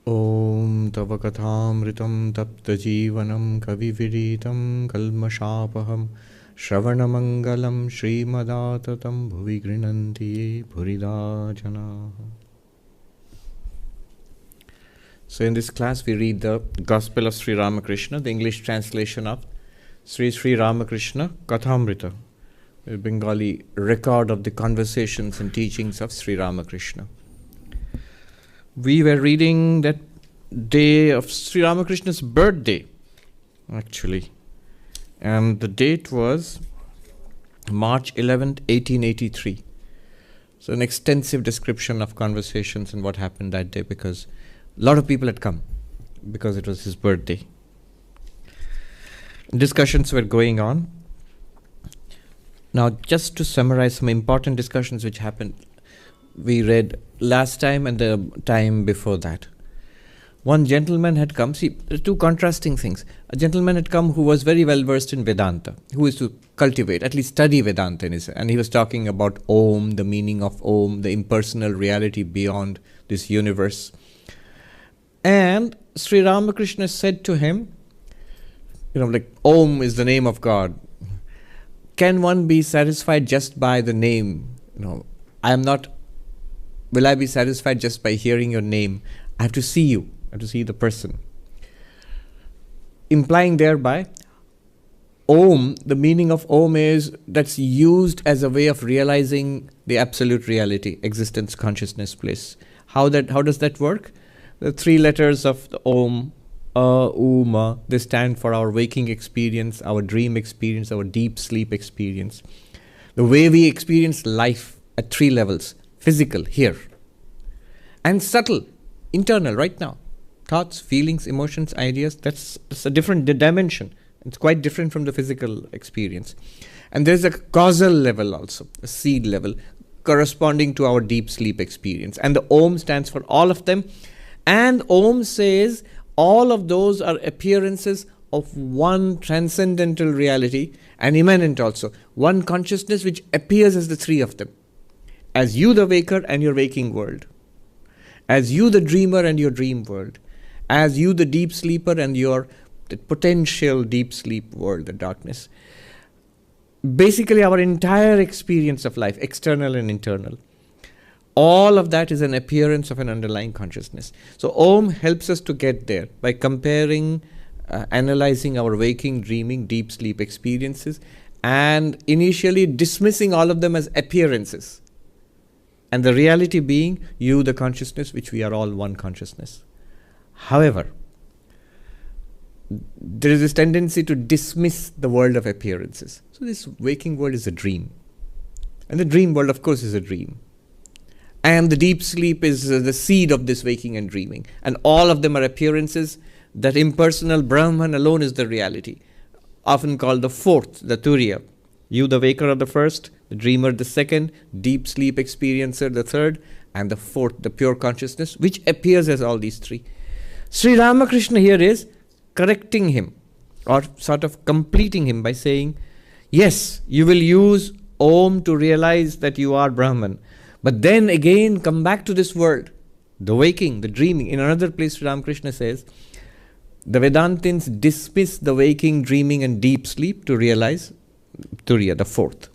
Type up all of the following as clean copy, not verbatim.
Om Tava Kathamritam Tapta Jeevanam Kavividitam Kalmashapaham Shravanamangalam Srimadaatatam Bhuvi Grinanti Bhurida Janaha. So in this class we read the Gospel of Sri Ramakrishna, the English translation of Sri Sri Ramakrishna Kathamrita, a Bengali record of the conversations and teachings of Sri Ramakrishna. We were reading that day of Sri Ramakrishna's birthday, actually. And the date was March 11th, 1883. So an extensive description of conversations and what happened that day, because a lot of people had come because it was his birthday. Discussions were going on. Now, just to summarize some important discussions which happened, we read last time and the time before that. One gentleman had come. See, two contrasting things. A gentleman had come who was very well versed in Vedanta, who is to cultivate, at least study Vedanta, and he was talking about Om, the meaning of Om, the impersonal reality beyond this universe. And Sri Ramakrishna said to him, like Om is the name of God. Can one be satisfied just by the name? Will I be satisfied just by hearing your name? I have to see you. I have to see the person. Implying thereby, Om, the meaning of Om is that's used as a way of realizing the absolute reality, existence, consciousness, bliss. How does that work? The three letters of the Om, Ma, they stand for our waking experience, our dream experience, our deep sleep experience. The way we experience life at three levels: physical, here, and subtle, internal, right now. Thoughts, feelings, emotions, ideas, that's a different dimension. It's quite different from the physical experience. And there's a causal level also, a seed level, corresponding to our deep sleep experience. And the Om stands for all of them. And Om says all of those are appearances of one transcendental reality, and immanent also, one consciousness which appears as the three of them. As you the waker and your waking world. As you the dreamer and your dream world. As you the deep sleeper and your potential deep sleep world, the darkness. Basically our entire experience of life, external and internal. All of that is an appearance of an underlying consciousness. So Om helps us to get there by comparing, analyzing our waking, dreaming, deep sleep experiences, and initially dismissing all of them as appearances. And the reality being you, the consciousness, which we are all one consciousness. However, there is this tendency to dismiss the world of appearances. So this waking world is a dream. And the dream world, of course, is a dream. And the deep sleep is the seed of this waking and dreaming. And all of them are appearances. That impersonal Brahman alone is the reality. Often called the fourth, the Turiya. You, the waker, are the first. The dreamer, the second. Deep sleep experiencer, the third. And the fourth, the pure consciousness, which appears as all these three. Sri Ramakrishna here is correcting him, or sort of completing him by saying, yes, you will use Om to realize that you are Brahman. But then again, come back to this world, the waking, the dreaming. In another place, Sri Ramakrishna says, the Vedantins dismiss the waking, dreaming, and deep sleep to realize Turiya, the fourth.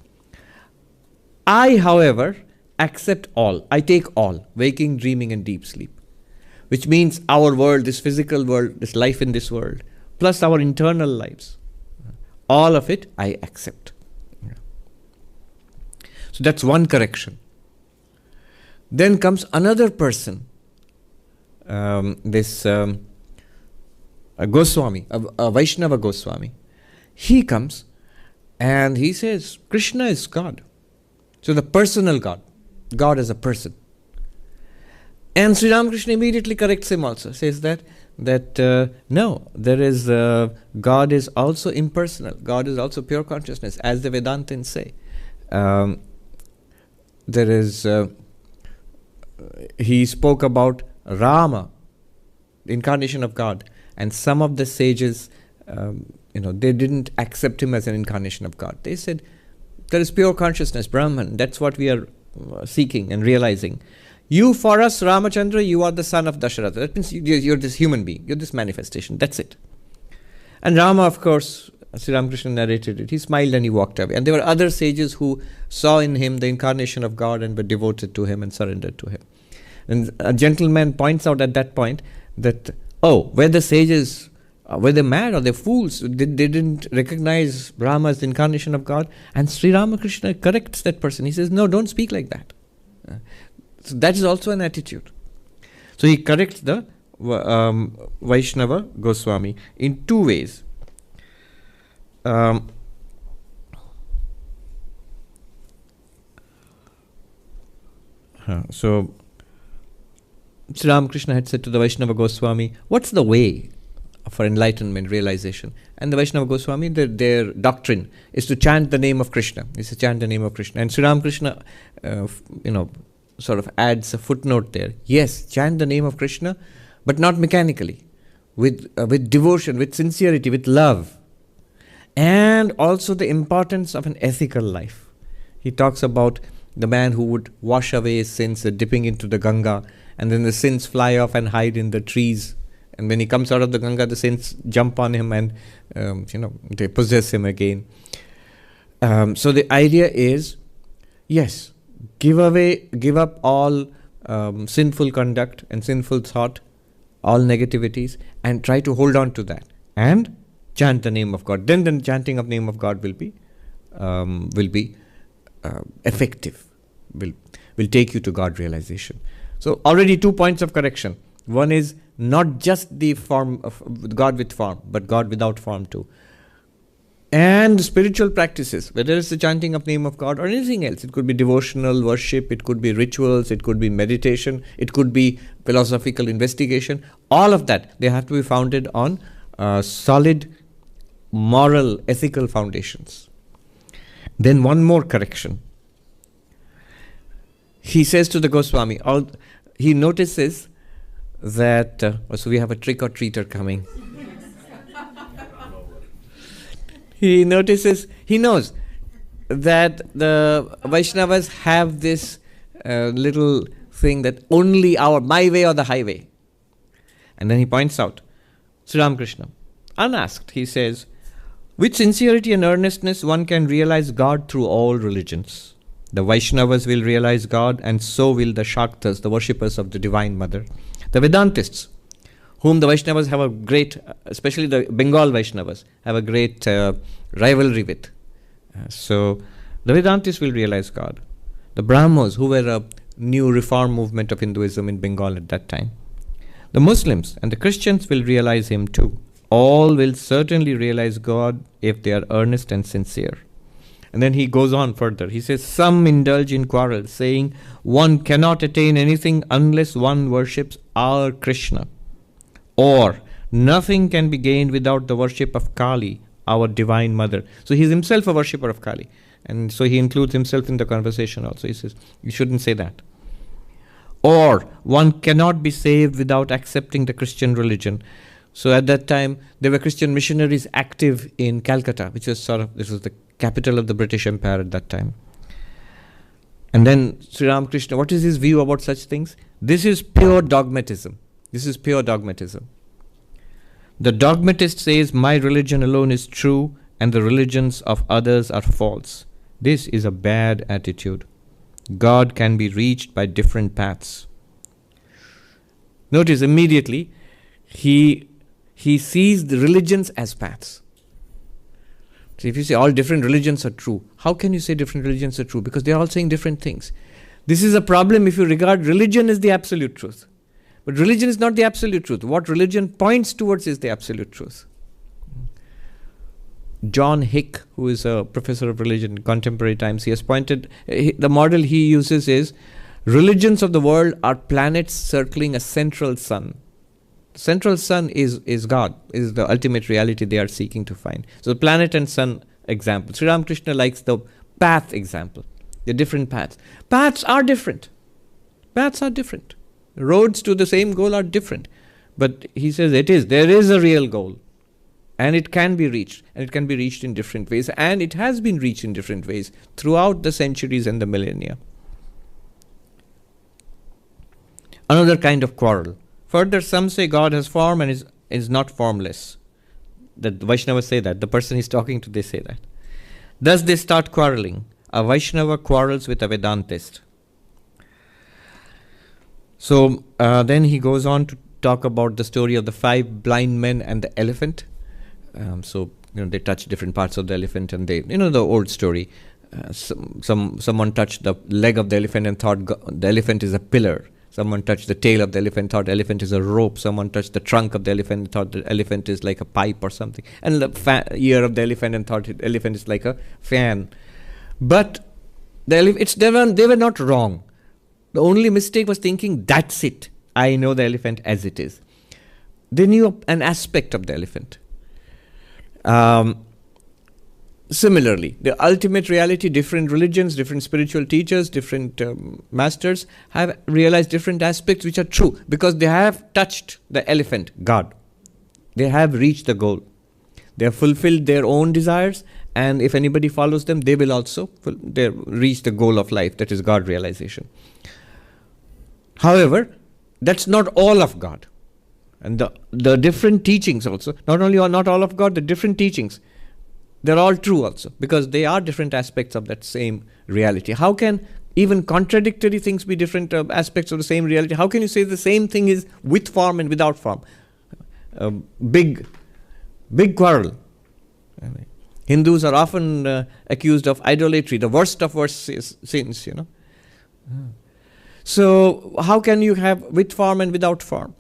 I, however, accept all. I take all, waking, dreaming, and deep sleep. Which means our world, this physical world, this life in this world, plus our internal lives. All of it, I accept. So that's one correction. Then comes another person, a Goswami, a Vaishnava Goswami. He comes and he says, Krishna is God. So the personal God, God as a person. And Sri Ramakrishna immediately corrects him also, says that no, there is, God is also impersonal. God is also pure consciousness, as the Vedantins say. There is... he spoke about Rama, the incarnation of God, and some of the sages, they didn't accept him as an incarnation of God. They said, there is pure consciousness, Brahman, that's what we are seeking and realizing. You, for us, Ramachandra, you are the son of Dasharatha. That means you're this human being. You're this manifestation. That's it. And Rama, of course, Sri Ramakrishna narrated it. He smiled and he walked away. And there were other sages who saw in him the incarnation of God and were devoted to him and surrendered to him. And a gentleman points out at that point that, were the sages, were they mad or they fools? They didn't recognize Rama as the incarnation of God. And Sri Ramakrishna corrects that person. He says, no, don't speak like that. So that is also an attitude. So he corrects the Vaishnava Goswami in two ways. So Sri Ramakrishna had said to the Vaishnava Goswami, what's the way for enlightenment, realization? And the Vaishnava Goswami, their doctrine is to chant the name of Krishna. Is to chant the name of Krishna. And Sri Ramakrishna, sort of adds a footnote there. Yes, chant the name of Krishna, but not mechanically, with devotion, with sincerity, with love. And also the importance of an ethical life. He talks about the man who would wash away his sins, dipping into the Ganga, and then the sins fly off and hide in the trees. And when he comes out of the Ganga, the sins jump on him and, they possess him again. So the idea is, yes, give up all sinful conduct and sinful thought, all negativities, and try to hold on to that. And chant the name of God. Then the chanting of name of God will be effective. Will take you to God realization. So already 2 points of correction. One is not just the form of God with form, but God without form too. And spiritual practices, whether it's the chanting of name of God or anything else. It could be devotional worship, it could be rituals, it could be meditation, it could be philosophical investigation. All of that, they have to be founded on solid moral, ethical foundations. Then one more correction. He says to the Goswami, he notices that, so we have a trick-or-treater coming. He knows that the Vaishnavas have this little thing that only my way or the highway. And then he points out, Sri Ramakrishna, unasked, he says, with sincerity and earnestness one can realize God through all religions. The Vaishnavas will realize God, and so will the Shaktas, the worshippers of the Divine Mother. The Vedantists, whom the Vaishnavas have a great, especially the Bengal Vaishnavas, have a great rivalry with. So the Vedantists will realize God. The Brahmos, who were a new reform movement of Hinduism in Bengal at that time. The Muslims and the Christians will realize Him too. All will certainly realize God if they are earnest and sincere. And then he goes on further. He says, some indulge in quarrels, saying, one cannot attain anything unless one worships our Krishna. Or, nothing can be gained without the worship of Kali, our Divine Mother. So he is himself a worshipper of Kali. And so he includes himself in the conversation also. He says, you shouldn't say that. Or, one cannot be saved without accepting the Christian religion. So at that time, there were Christian missionaries active in Calcutta, which was this was the capital of the British Empire at that time. And then Sri Ramakrishna, what is his view about such things? This is pure dogmatism. This is pure dogmatism. The dogmatist says, my religion alone is true and the religions of others are false. This is a bad attitude. God can be reached by different paths. Notice immediately, he sees the religions as paths. So if you say all different religions are true, how can you say different religions are true? Because they are all saying different things. This is a problem if you regard religion as the absolute truth. But religion is not the absolute truth. What religion points towards is the absolute truth. John Hick, who is a professor of religion in contemporary times, he has pointed, the model he uses is, religions of the world are planets circling a central sun. The central sun is God, is the ultimate reality they are seeking to find. So the planet and sun example. Sri Ramakrishna likes the path example, the different paths. Paths are different. Paths are different. Roads to the same goal are different. But he says there is a real goal. And it can be reached. And it can be reached in different ways. And it has been reached in different ways throughout the centuries and the millennia. Another kind of quarrel. Further, some say God has form and is not formless. The Vaishnavas say that. The person he's talking to, they say that. Thus they start quarreling. A Vaishnava quarrels with a Vedantist. So then he goes on to talk about the story of the 5 blind men and the elephant. They touch different parts of the elephant, and they, the old story. Someone touched the leg of the elephant and thought the elephant is a pillar. Someone touched the tail of the elephant, thought the elephant is a rope. Someone touched the trunk of the elephant, thought the elephant is like a pipe or something. And the ear of the elephant, and thought the elephant is like a fan. But they were not wrong. The only mistake was thinking, that's it. I know the elephant as it is. They knew an aspect of the elephant. Similarly, the ultimate reality, different religions, different spiritual teachers, different masters have realized different aspects which are true because they have touched the elephant, God. They have reached the goal. They have fulfilled their own desires, and if anybody follows them, they will also reach the goal of life, that is God realization. However, that's not all of God. And the different teachings also, not all of God, the different teachings, they're all true also, because they are different aspects of that same reality. How can even contradictory things be different aspects of the same reality? How can you say the same thing is with form and without form? Big quarrel. Hindus are often accused of idolatry, the worst of worst sins, So how can you have with form and without form?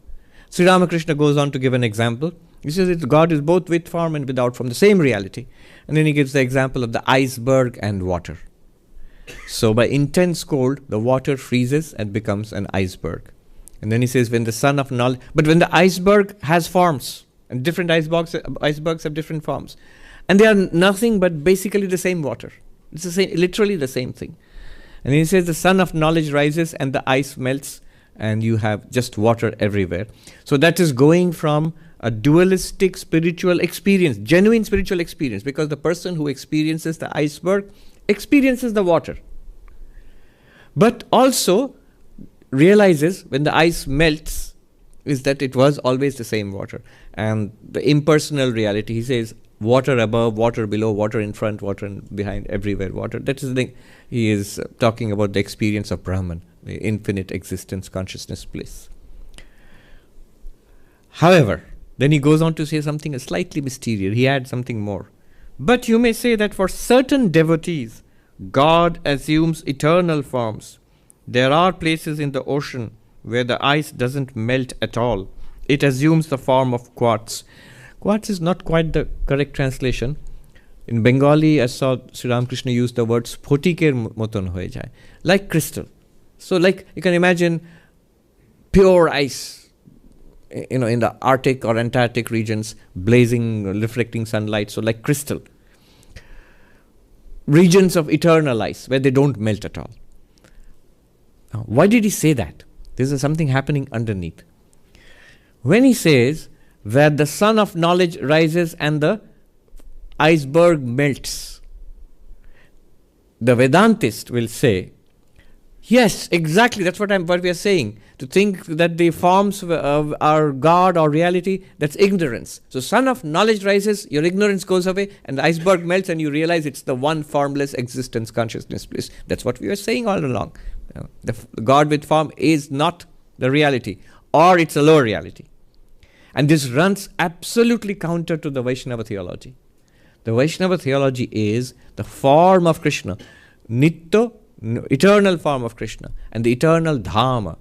Sri Ramakrishna goes on to give an example. He says that God is both with form and without form, the same reality. And then he gives the example of the iceberg and water. So by intense cold, the water freezes and becomes an iceberg. And then he says when the sun of knowledge, but when the iceberg has forms, and different icebergs have different forms, and they are nothing but basically the same water. It's the same, literally the same thing. And he says the sun of knowledge rises and the ice melts, and you have just water everywhere. So that is going from a dualistic spiritual experience, genuine spiritual experience, because the person who experiences the iceberg experiences the water, but also realizes when the ice melts is that it was always the same water. And the impersonal reality, he says, water above, water below, water in front, water behind, everywhere water. That is the thing. He is talking about the experience of Brahman, the infinite existence, consciousness, bliss. However, then he goes on to say something slightly mysterious. He adds something more. But you may say that for certain devotees, God assumes eternal forms. There are places in the ocean where the ice doesn't melt at all. It assumes the form of quartz. Quartz is not quite the correct translation. In Bengali, I saw Sri Ramakrishna use the word sphotiker moton hoye jay, like crystal. So like you can imagine pure ice, in the Arctic or Antarctic regions, blazing, reflecting sunlight, so like crystal. Regions of eternal ice, where they don't melt at all. Now, why did he say that? There's something happening underneath. When he says, where the sun of knowledge rises and the iceberg melts, the Vedantist will say, yes, exactly, that's what we are saying. To think that the forms of our God or reality, that's ignorance. So sun of knowledge rises, your ignorance goes away, and the iceberg melts and you realize it's the one formless existence, consciousness, bliss. That's what we were saying all along. The God with form is not the reality, or it's a lower reality. And this runs absolutely counter to the Vaishnava theology. The Vaishnava theology is the form of Krishna, Nitya, eternal form of Krishna, and the eternal Dhama.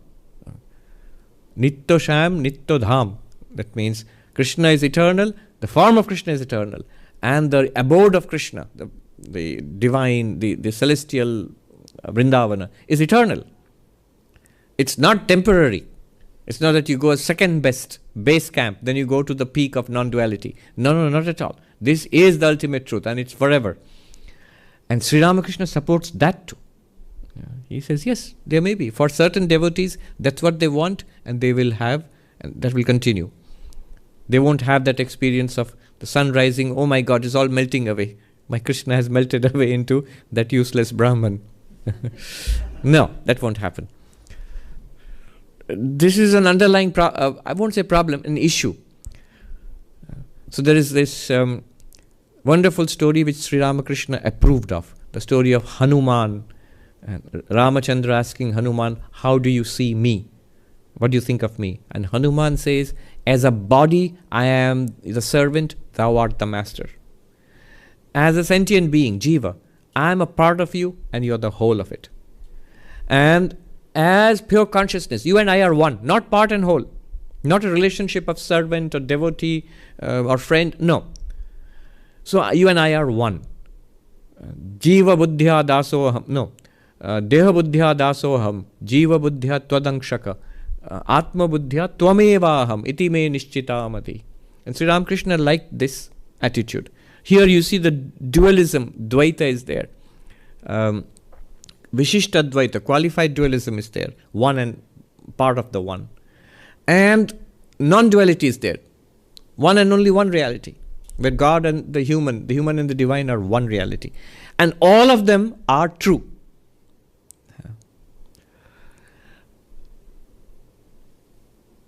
Nitya Sham, Nitya Dham. That means Krishna is eternal, the form of Krishna is eternal, and the abode of Krishna, the divine, the celestial Vrindavana is eternal. It's not temporary. It's not that you go a second base camp, then you go to the peak of non-duality. No, not at all. This is the ultimate truth, and it's forever. And Sri Ramakrishna supports that too. He says, yes, there may be. For certain devotees, that's what they want, and they will have, and that will continue. They won't have that experience of the sun rising, oh my God, it's all melting away. My Krishna has melted away into that useless Brahman. No, that won't happen. this is an underlying, I won't say problem, an issue. So there is this wonderful story which Sri Ramakrishna approved of, the story of Hanuman, and Ramachandra asking Hanuman, how do you see me? What do you think of me? And Hanuman says, as a body, I am the servant, thou art the master. As a sentient being, Jiva, I am a part of you and you are the whole of it. And as pure consciousness, you and I are one, not part and whole. Not a relationship of servant or devotee or friend, no. So you and I are one. Jiva buddhya dasoham, no. Deha buddhya dasoham, jiva buddhya twadangshaka, atma buddhya tvamevaham, iti me nishchitamati. And Sri Ramakrishna liked this attitude. Here you see the dualism, Dvaita is there. Vishishta Dvaita, qualified dualism is there. One and part of the one. And non-duality is there. One and only one reality. Where God and the human and the divine are one reality. And all of them are true.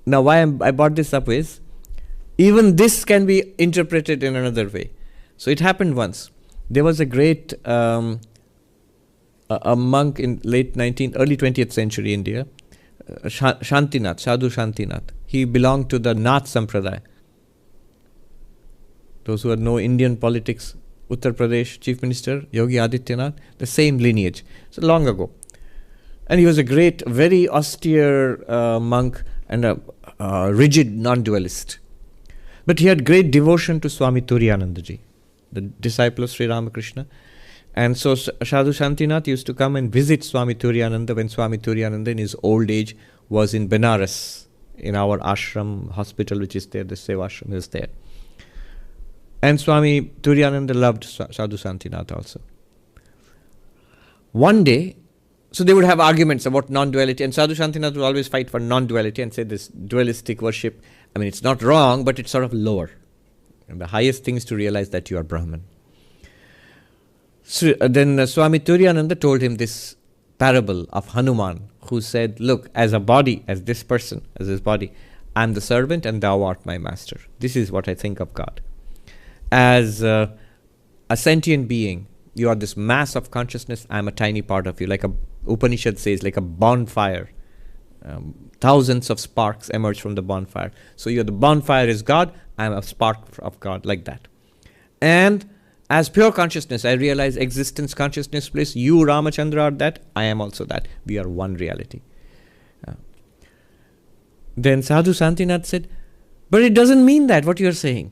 Now why I brought this up is, even this can be interpreted in another way. So it happened once. There was a great a monk in early 20th century India, Shantinath, Sadhu Shantinath. He belonged to the Nath Sampradaya. Those who know Indian politics, Uttar Pradesh Chief Minister Yogi Adityanath, the same lineage. So long ago. And he was a great, very austere monk and a rigid non-dualist. But he had great devotion to Swami Turiyanandaji, the disciple of Sri Ramakrishna. And so Sadhu Shantinath used to come and visit Swami Turiyananda when Swami Turiyananda in his old age was in Benares, in our ashram hospital which is there, the Seva ashram is there. And Swami Turiyananda loved Sadhu Shantinath also. One day, so they would have arguments about non-duality, and Sadhu Shantinath would always fight for non-duality and say this dualistic worship, I mean, it's not wrong, but it's sort of lower. And the highest thing is to realize that you are Brahman. So, then Swami Turiyananda told him this parable of Hanuman, who said, look, as a body, as this person, as this body, I am the servant and thou art my master. This is what I think of God. As a sentient being, you are this mass of consciousness, I am a tiny part of you. Like a Upanishad says, like a bonfire. Thousands of sparks emerge from the bonfire. So the bonfire is God, I am a spark of God, like that. And as pure consciousness, I realize existence, consciousness, bliss. You, Ramachandra, are that. I am also that. We are one reality. Then Sadhu Shantinath said, but it doesn't mean that, what you are saying.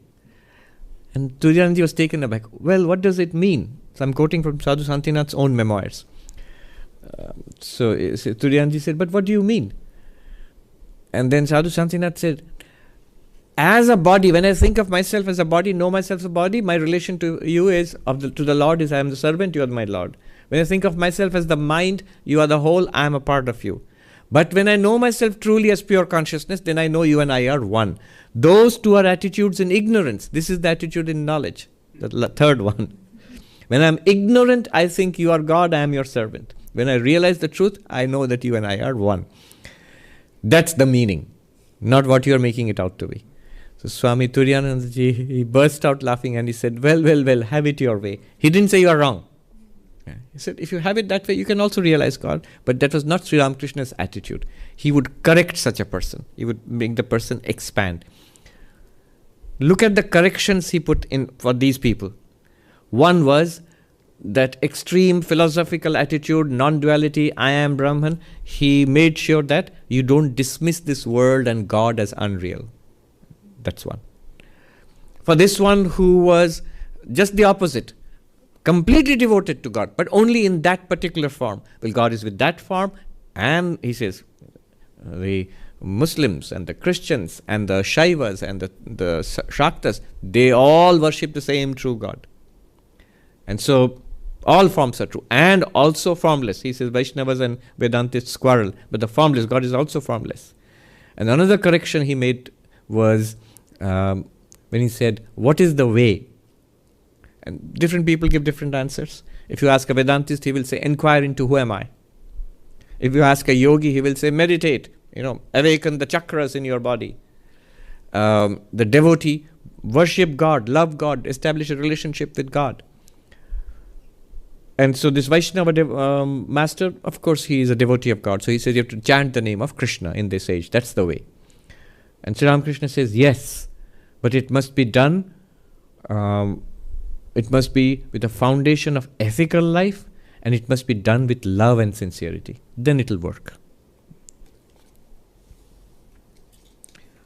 And Turiyananji was taken aback. Well, what does it mean? So I'm quoting from Sadhu Shantinath's own memoirs. So Turiyananji said, but what do you mean? And then Sadhu Shantinath said, as a body, when I think of myself as a body, know myself as a body, my relation to you is, to the Lord is, I am the servant, you are my Lord. When I think of myself as the mind, you are the whole, I am a part of you. But when I know myself truly as pure consciousness, then I know you and I are one. Those two are attitudes in ignorance. This is the attitude in knowledge, the third one. When I am ignorant, I think you are God, I am your servant. When I realize the truth, I know that you and I are one. That's the meaning, not what you are making it out to be. So Swami Turiyanandaji, he burst out laughing and he said, well, have it your way. He didn't say you are wrong. He said, if you have it that way, you can also realize God. But that was not Sri Ramakrishna's attitude. He would correct such a person. He would make the person expand. Look at the corrections he put in for these people. One was that extreme philosophical attitude, non-duality, I am Brahman. He made sure that you don't dismiss this world and God as unreal. That's one. For this one who was just the opposite, completely devoted to God, but only in that particular form. Well, God is with that form, and he says, the Muslims and the Christians and the Shaivas and the Shaktas, they all worship the same true God. And so, all forms are true, and also formless. He says Vaishnavas and Vedantists quarrel, but the formless, God is also formless. And another correction he made was when he said, what is the way? And different people give different answers. If you ask a Vedantist, he will say, inquire into who am I. If you ask a yogi, he will say, meditate. awaken the chakras in your body. The devotee, worship God, love God, establish a relationship with God. And so this Vaishnava master, of course, he is a devotee of God. So he says you have to chant the name of Krishna in this age. That's the way. And Sri Ramakrishna says, yes, but it must be done, it must be with a foundation of ethical life, and it must be done with love and sincerity. Then it will work.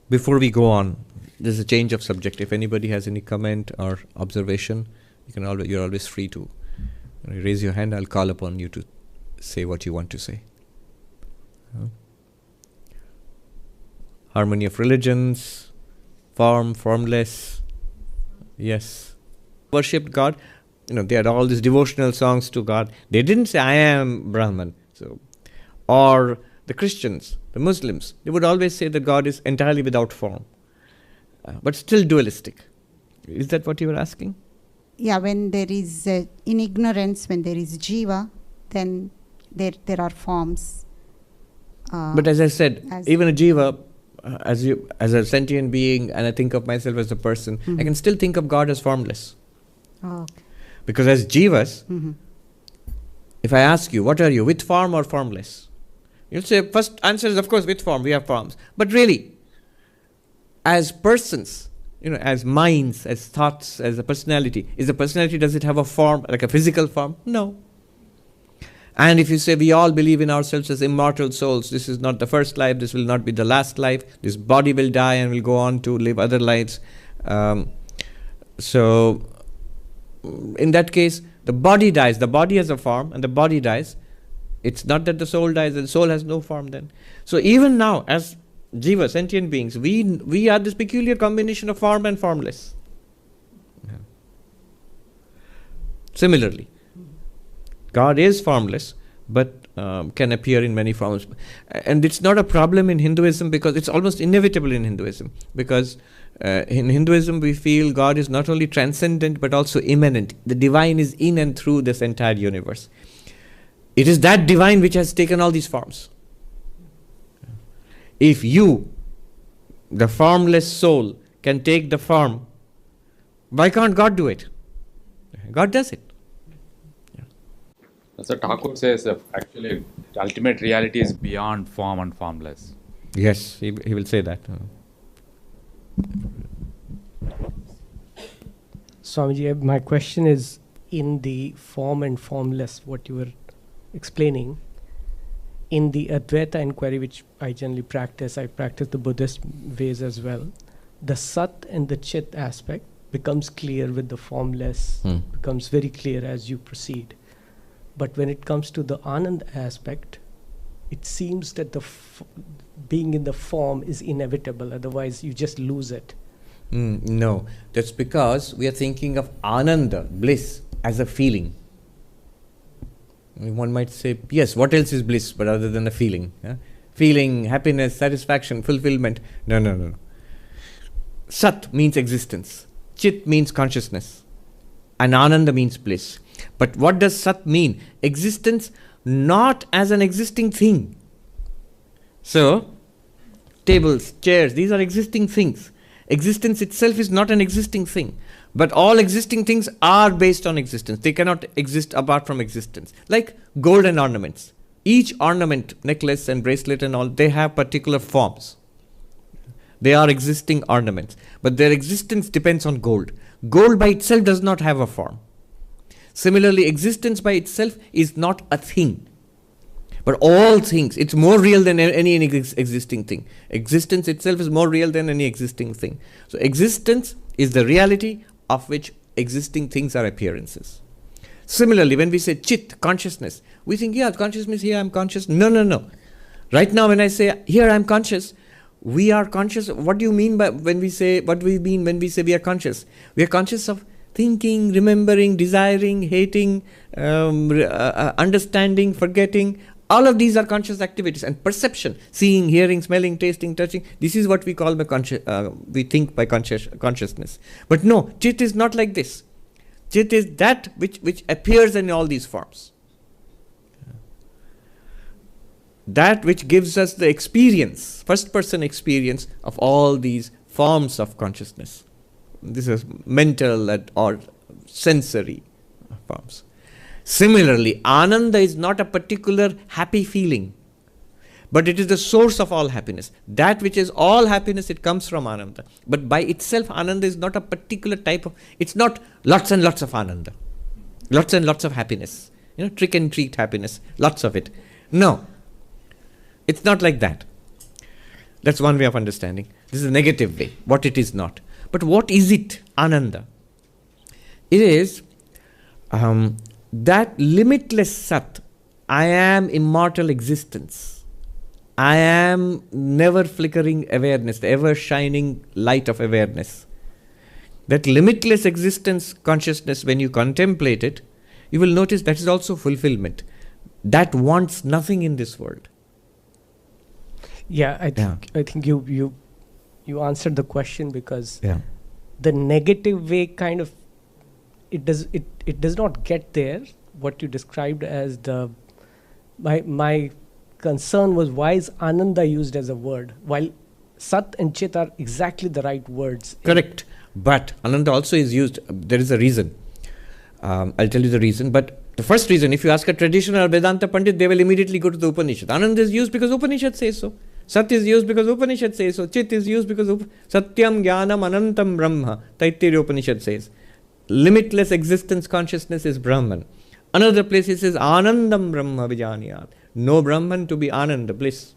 Before we go on, there's a change of subject. If anybody has any comment or observation, you're always free to raise your hand. I'll call upon you to say what you want to say. Harmony of religions, form, formless. Yes. Worshipped God. They had all these devotional songs to God. They didn't say, I am Brahman. Or the Christians, the Muslims, they would always say that God is entirely without form, but still dualistic. Is that what you were asking? Yeah, when there is, in ignorance, when there is jiva, then there are forms. But as I said, even a jiva, as a sentient being, and I think of myself as a person, I can still think of God as formless. Oh, okay. Because as jivas, if I ask you, what are you, with form or formless? You'll say, first answer is, of course, with form, we have forms. But really, as persons, as minds, as thoughts, as a personality, does it have a form, like a physical form? No. And if you say we all believe in ourselves as immortal souls, this is not the first life, this will not be the last life, this body will die and will go on to live other lives. So, in that case, the body dies, the body has a form and the body dies. It's not that the soul dies and the soul has no form then. So even now, as jiva, sentient beings, we are this peculiar combination of form and formless. Yeah. Similarly, God is formless, but can appear in many forms. And it's not a problem in Hinduism because it's almost inevitable in Hinduism. Because in Hinduism we feel God is not only transcendent but also immanent. The divine is in and through this entire universe. It is that divine which has taken all these forms. If you, the formless soul, can take the form, why can't God do it? God does it. So Thakur says actually the ultimate reality is beyond form and formless. Yes, he will say that. Swamiji, my question is in the form and formless, what you were explaining, in the Advaita inquiry, which I generally practice, I practice the Buddhist ways as well, the Sat and the Chit aspect becomes clear with the formless, becomes very clear as you proceed. But when it comes to the Anand aspect, it seems that the being in the form is inevitable, otherwise you just lose it. No, that's because we are thinking of Ananda, bliss, as a feeling. One might say, yes, what else is bliss but other than a feeling? Yeah? Feeling, happiness, satisfaction, fulfillment. No. Sat means existence. Chit means consciousness. And Ananda means bliss. But what does Sat mean? Existence not as an existing thing. So, tables, chairs, these are existing things. Existence itself is not an existing thing. But all existing things are based on existence. They cannot exist apart from existence. Like gold and ornaments. Each ornament, necklace and bracelet and all, they have particular forms. They are existing ornaments. But their existence depends on gold. Gold by itself does not have a form. Similarly, existence by itself is not a thing. But all things, it's more real than any existing thing. Existence itself is more real than any existing thing. So existence is the reality of which existing things are appearances. Similarly, when we say chit, consciousness, we think, yeah, consciousness, here I'm conscious. No. Right now when I say, here I'm conscious, we are conscious. What do you mean by when we say, what do we mean when we say we are conscious? We are conscious of thinking, remembering, desiring, hating, understanding, forgetting. All of these are conscious activities. And perception, seeing, hearing, smelling, tasting, touching, this is what we call we think by consciousness. But no, chit is not like this. Chit is that which appears in all these forms. that which gives us the experience, first person experience of all these forms of consciousness. This is mental or sensory forms. Similarly, Ananda is not a particular happy feeling, but it is the source of all happiness. That which is all happiness, it comes from Ananda. But by itself, Ananda is not a particular type of, it's not lots and lots of Ananda, lots and lots of happiness, trick and treat happiness, lots of it. No, it's not like that. That's one way of understanding. This is a negative way, what it is not. But what is it, Ananda? It is that limitless Sat. I am immortal existence. I am never flickering awareness, the ever shining light of awareness. That limitless existence consciousness, when you contemplate it, you will notice that is also fulfillment. That wants nothing in this world. Yeah, I think you answered the question, because Yeah. the negative way kind of it does not get there. What you described as my concern was, why is Ananda used as a word while Sat and Chit are exactly the right words? Correct. But Ananda also is used. There is a reason. I'll tell you the reason. But the first reason, if you ask a traditional Vedanta Pandit, they will immediately go to the Upanishad. Ananda is used because Upanishad says so. Sat is used because Upanishad says so. Chit is used because Satyam Jnanam Anantam Brahma, Taittiriya Upanishad says. Limitless existence consciousness is Brahman. Another place it says Anandam Brahma Vijaniyat. No Brahman to be Ananda, bliss.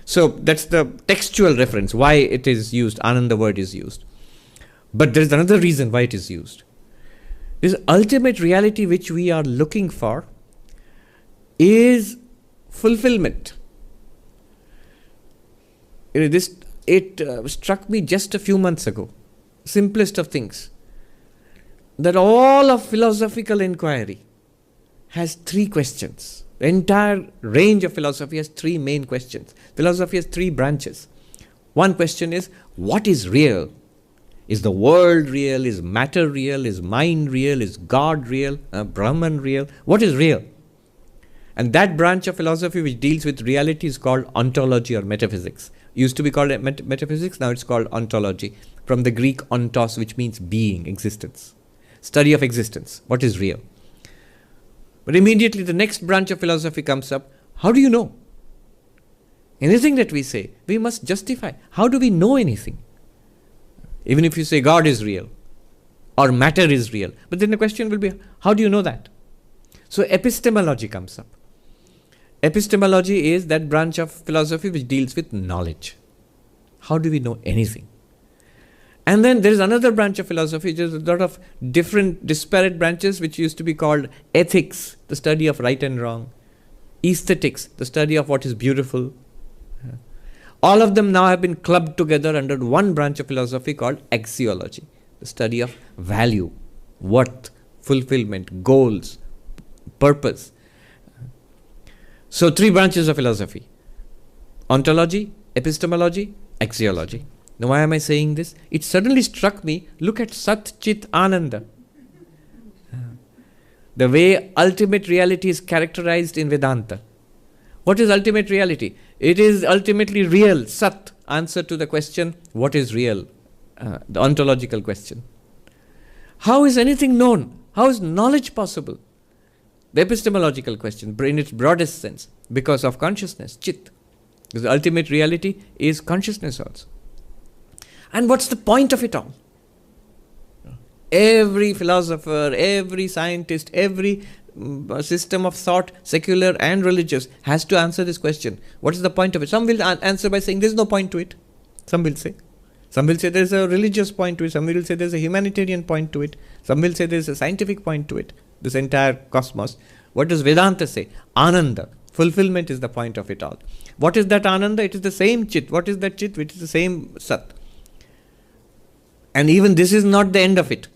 So that's the textual reference, why it is used, Ananda word is used. But there is another reason why it is used. This ultimate reality which we are looking for is fulfillment. It struck me just a few months ago, simplest of things, that all of philosophical inquiry has three questions. The entire range of philosophy has three main questions. Philosophy has three branches. One question is, what is real? Is the world real? Is matter real? Is mind real? Is God real? Brahman real? What is real? And that branch of philosophy which deals with reality is called ontology or metaphysics. Used to be called metaphysics, now it's called ontology. From the Greek ontos, which means being, existence. Study of existence. What is real? But immediately the next branch of philosophy comes up. How do you know? Anything that we say, we must justify. How do we know anything? Even if you say God is real or matter is real. But then the question will be, how do you know that? So epistemology comes up. Epistemology is that branch of philosophy which deals with knowledge. How do we know anything? And then there is another branch of philosophy, which is a lot of different disparate branches, which used to be called ethics, the study of right and wrong, aesthetics, the study of what is beautiful. All of them now have been clubbed together under one branch of philosophy called axiology, the study of value, worth, fulfillment, goals, purpose. So three branches of philosophy: ontology, epistemology, axiology. Now why am I saying this? It suddenly struck me, look at Sat Chit Ananda. The way ultimate reality is characterized in Vedanta. What is ultimate reality? It is ultimately real, Sat, answer to the question, what is real? The ontological question. How is anything known? How is knowledge possible? The epistemological question, in its broadest sense, because of consciousness, Chit. Because the ultimate reality is consciousness also. And what's the point of it all? Every philosopher, every scientist, every system of thought, secular and religious, has to answer this question. What is the point of it? Some will answer by saying there is no point to it. Some will say. Some will say there is a religious point to it. Some will say there is a humanitarian point to it. Some will say there is a scientific point to it. This entire cosmos. What does Vedanta say? Ananda. Fulfillment is the point of it all. What is that Ananda? It is the same Chit. What is that Chit? It is the same Sat. And even this is not the end of it.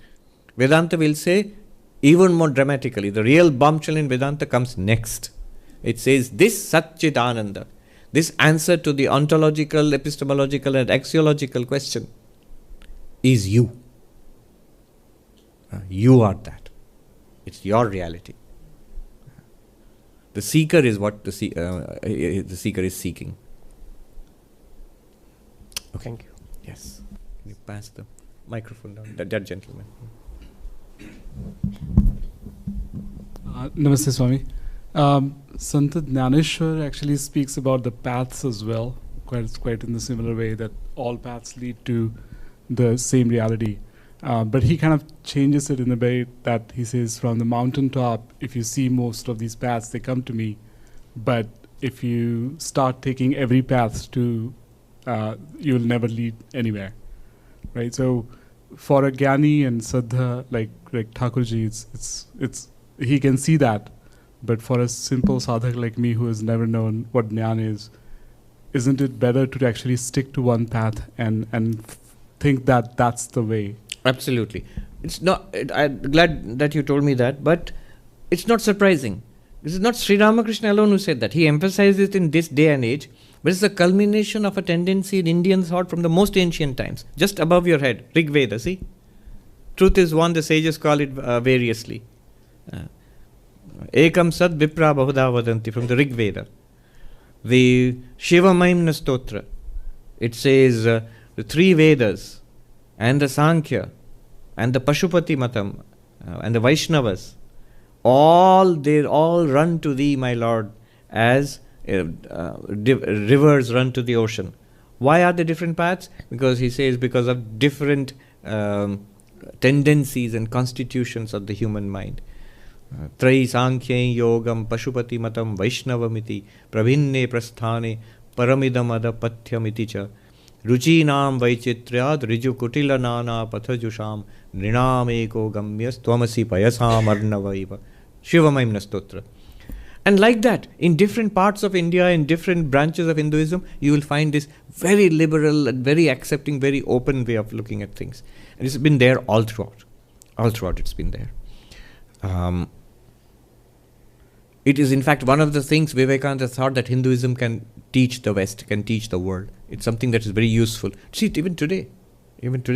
Vedanta will say, even more dramatically, the real bombshell in Vedanta comes next. It says, this Sat Chit Ananda, this answer to the ontological, epistemological and axiological question is you. You are that. It's your reality. The seeker is what the seeker is seeking. Okay. Thank you. Yes. Can you pass the microphone down? That gentleman. Namaste, Swami. Sant Jnaneshwar actually speaks about the paths as well, quite in the similar way that all paths lead to the same reality. But he kind of changes it in a way that he says, from the mountaintop, if you see most of these paths, they come to me. But if you start taking every path to, you'll never lead anywhere, right? So for a Gyani and Saddha like Thakurji, it's he can see that. But for a simple sadhak like me who has never known what Jnana is, isn't it better to actually stick to one path and think that that's the way? Absolutely. It's not. I'm glad that you told me that, but it's not surprising. This is not Sri Ramakrishna alone who said that. He emphasizes it in this day and age, but it's the culmination of a tendency in Indian thought from the most ancient times. Just above your head, Rig Veda, see? Truth is one, the sages call it variously. Ekam Sad Vipra Bahuda Vadanti, from the Rig Veda. The Shiva Mahimna Stotra, it says the three Vedas and the Sankhya and the Pashupati Matam and the Vaishnavas, they all run to thee, my Lord, as rivers run to the ocean. Why are there different paths? Because he says because of different tendencies and constitutions of the human mind. Trai Sankhya Yogam Pashupati Matam Vaishnavamiti Prabhinne Prasthane Paramidamada Pathyamiti Cha Ruchinam Vaichitriad Riju Kutila Nana Pathajusham Nrinam Eko Gamyas Twamasi Payasam Arnavaiva Shiva Mahimna Stotra. And like that, in different parts of India, in different branches of Hinduism, you will find this very liberal and very accepting, very open way of looking at things. And it's been there all throughout. All throughout it's been there. It is in fact one of the things Vivekananda thought that Hinduism can teach the West, can teach the world. It's something that is very useful. See it even today. It's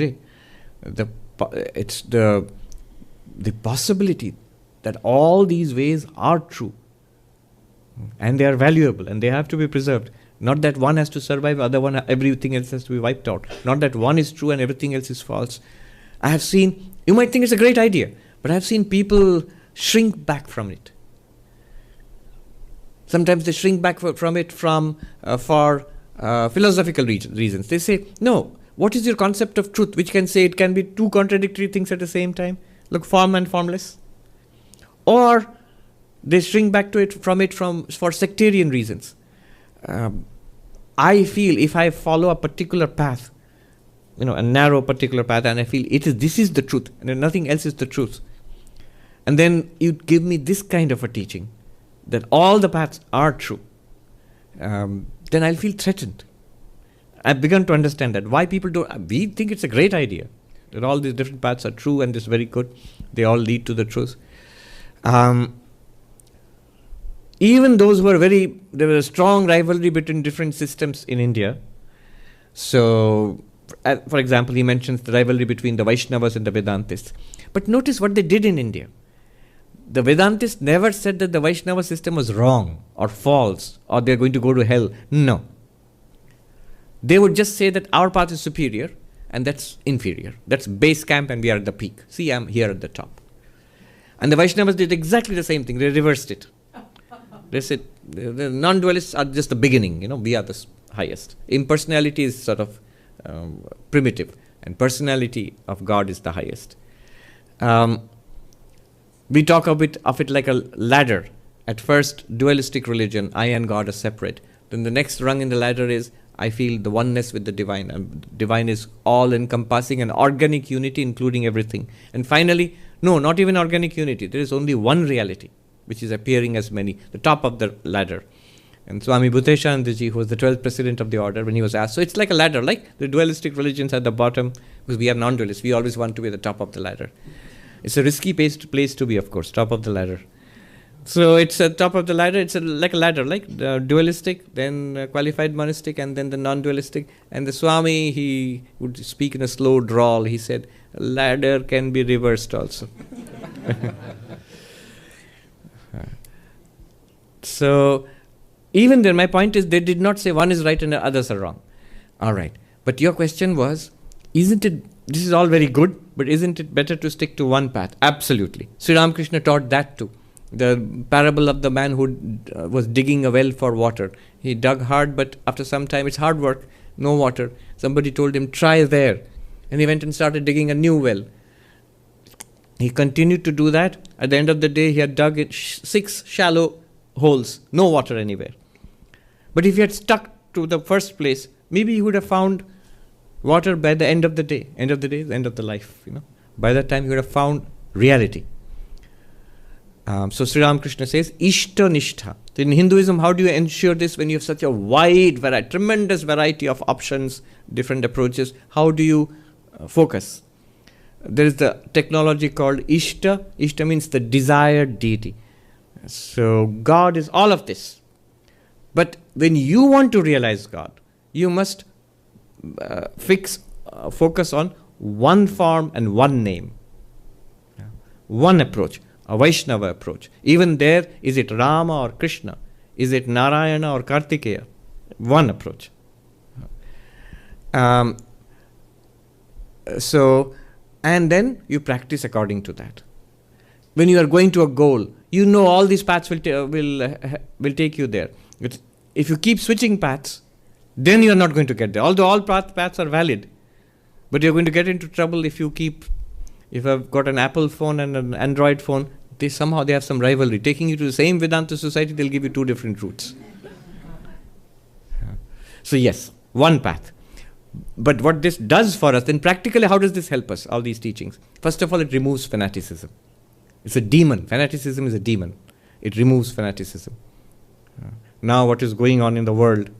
the possibility that all these ways are true. And they are valuable and they have to be preserved. Not that one has to survive, other one, everything else has to be wiped out. Not that one is true and everything else is false. I have seen, you might think it's a great idea, but I have seen people shrink back from it. Sometimes they shrink back from it for philosophical reasons. They say, no, what is your concept of truth? Which can say it can be two contradictory things at the same time. Look, form and formless. Or they shrink back for sectarian reasons. I feel if I follow a particular path, a narrow particular path, and I feel this is the truth, and nothing else is the truth, and then you give me this kind of a teaching that all the paths are true, then I'll feel threatened. I've begun to understand that. Why people don't, we think it's a great idea that all these different paths are true and this is very good. They all lead to the truth. Even those who are there was a strong rivalry between different systems in India. So, for example, he mentions the rivalry between the Vaishnavas and the Vedantists. But notice what they did in India. The Vedantists never said that the Vaishnava system was wrong or false or they're going to go to hell. No. They would just say that our path is superior and that's inferior. That's base camp and we are at the peak. See, I'm here at the top. And the Vaishnavas did exactly the same thing. They reversed it. They said the non-dualists are just the beginning. We are the highest. Impersonality is sort of primitive and personality of God is the highest. We talk a bit of it like a ladder. At first, dualistic religion, I and God are separate. Then the next rung in the ladder is, I feel the oneness with the divine. And divine is all-encompassing and organic unity, including everything. And finally, no, not even organic unity. There is only one reality, which is appearing as many, the top of the ladder. And Swami Bhuteshanandaji, who was the 12th president of the order, when he was asked, so it's like a ladder, like the dualistic religions at the bottom, because we are non-dualists. We always want to be at the top of the ladder. It's a risky place to be, of course, top of the ladder. So it's at top of the ladder, it's like a ladder, like the dualistic, then qualified monistic, and then the non-dualistic. And the Swami, he would speak in a slow drawl. He said, ladder can be reversed also. So even then, my point is, they did not say one is right and the others are wrong. All right. But your question was, isn't it, this is all very good, but isn't it better to stick to one path? Absolutely. Sri Ramakrishna taught that too. The parable of the man who was digging a well for water. He dug hard, but after some time, it's hard work, no water. Somebody told him, try there. And he went and started digging a new well. He continued to do that. At the end of the day, he had dug 6 shallow holes, no water anywhere. But if he had stuck to the first place, maybe he would have found water by the end of the day. End of the day is the end of the life. By that time, he would have found reality. So Sri Ramakrishna says, Ishta Nishtha. In Hinduism, how do you ensure this when you have such a wide variety, tremendous variety of options, different approaches? How do you focus? There is the technology called Ishta. Ishta means the desired deity. So God is all of this. But when you want to realize God, you must focus on one form and one name. One approach. A Vaishnava approach. Even there, is it Rama or Krishna? Is it Narayana or Kartikeya? One approach. And then you practice according to that. When you are going to a goal, you know all these paths will take you there. If you keep switching paths, then you are not going to get there. Although all paths are valid, but you are going to get into trouble if I've got an Apple phone and an Android phone, they have some rivalry. Taking you to the same Vedanta society, they'll give you 2 different routes. So yes, one path. But what this does for us, then practically how does this help us, all these teachings? First of all, it removes fanaticism. It's a demon. Fanaticism is a demon. It removes fanaticism. Now what is going on in the world?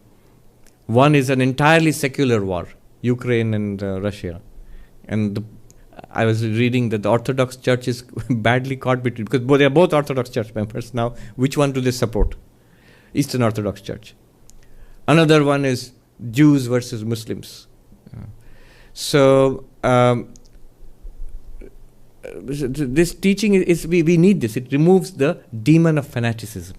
One is an entirely secular war, Ukraine and Russia. And I was reading that the Orthodox Church is badly caught between, because they are both Orthodox Church members now. Which one do they support? Eastern Orthodox Church. Another one is Jews versus Muslims. So this teaching is we need this. It removes the demon of fanaticism.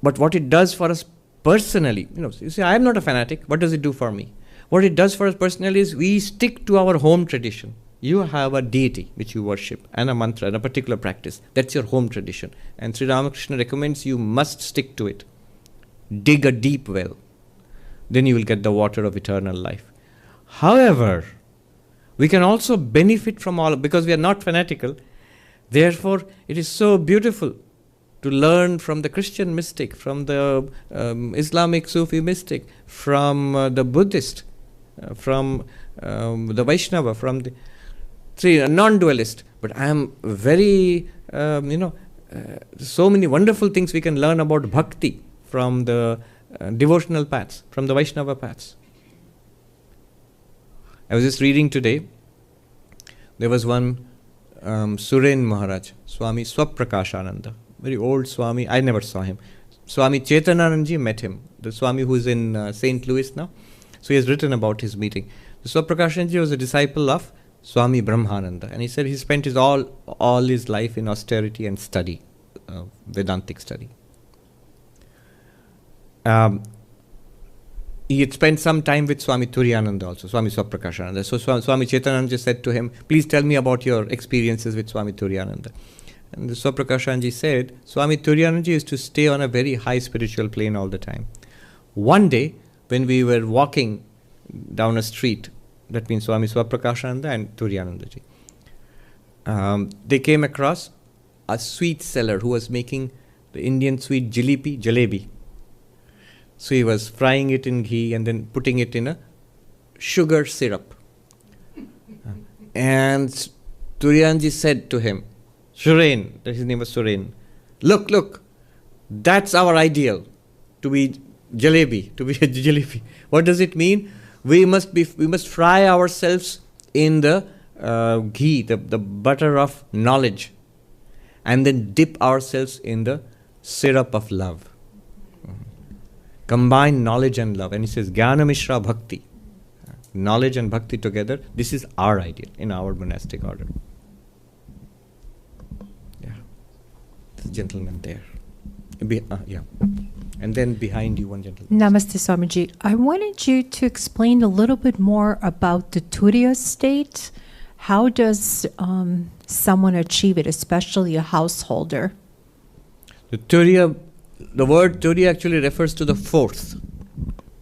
But what it does for us personally, you see, I am not a fanatic. What does it do for me? What it does for us personally is we stick to our home tradition. You have a deity which you worship and a mantra and a particular practice. That's your home tradition. And Sri Ramakrishna recommends you must stick to it. Dig a deep well. Then you will get the water of eternal life. However, we can also benefit from all, because we are not fanatical. Therefore, it is so beautiful to learn from the Christian mystic, from the Islamic Sufi mystic, from the Buddhist, from the Vaishnava, from the a non-dualist. But I am very, so many wonderful things we can learn about bhakti from the devotional paths, from the Vaishnava paths. I was just reading today, there was one Suren Maharaj, Swami Sarvapriyananda, very old Swami. I never saw him. Swami Chetananandji met him, the Swami who is in St. Louis now. So he has written about his meeting. Sarvapriyananda was a disciple of Swami Brahmananda, and he said he spent all his life in austerity and study, Vedantic study. He had spent some time with Swami Turiyananda also, Swami Sarvapriyananda. So Swami Chetanananda said to him, please tell me about your experiences with Swami Turiyananda. And the Sarvapriyananda said, Swami Turiyananda used to stay on a very high spiritual plane all the time. One day, when we were walking down a street, that means Swami Sarvapriyananda and Turiyanandaji, they came across a sweet seller who was making the Indian sweet jalebi. So he was frying it in ghee and then putting it in a sugar syrup. And Turiyanandaji said to him, Suren, his name was Suren, look, that's our ideal, to be jalebi. What does it mean? We must fry ourselves in the ghee, the butter of knowledge, and then dip ourselves in the syrup of love. Combine knowledge and love. And he says, Jnana Mishra Bhakti. Knowledge and bhakti together. This is our ideal in our monastic order. Yeah. The gentleman there. Yeah. And then behind you, one gentleman. Namaste, Swamiji. I wanted you to explain a little bit more about the Turiya state. How does someone achieve it, especially a householder? The word Turiya actually refers to the fourth.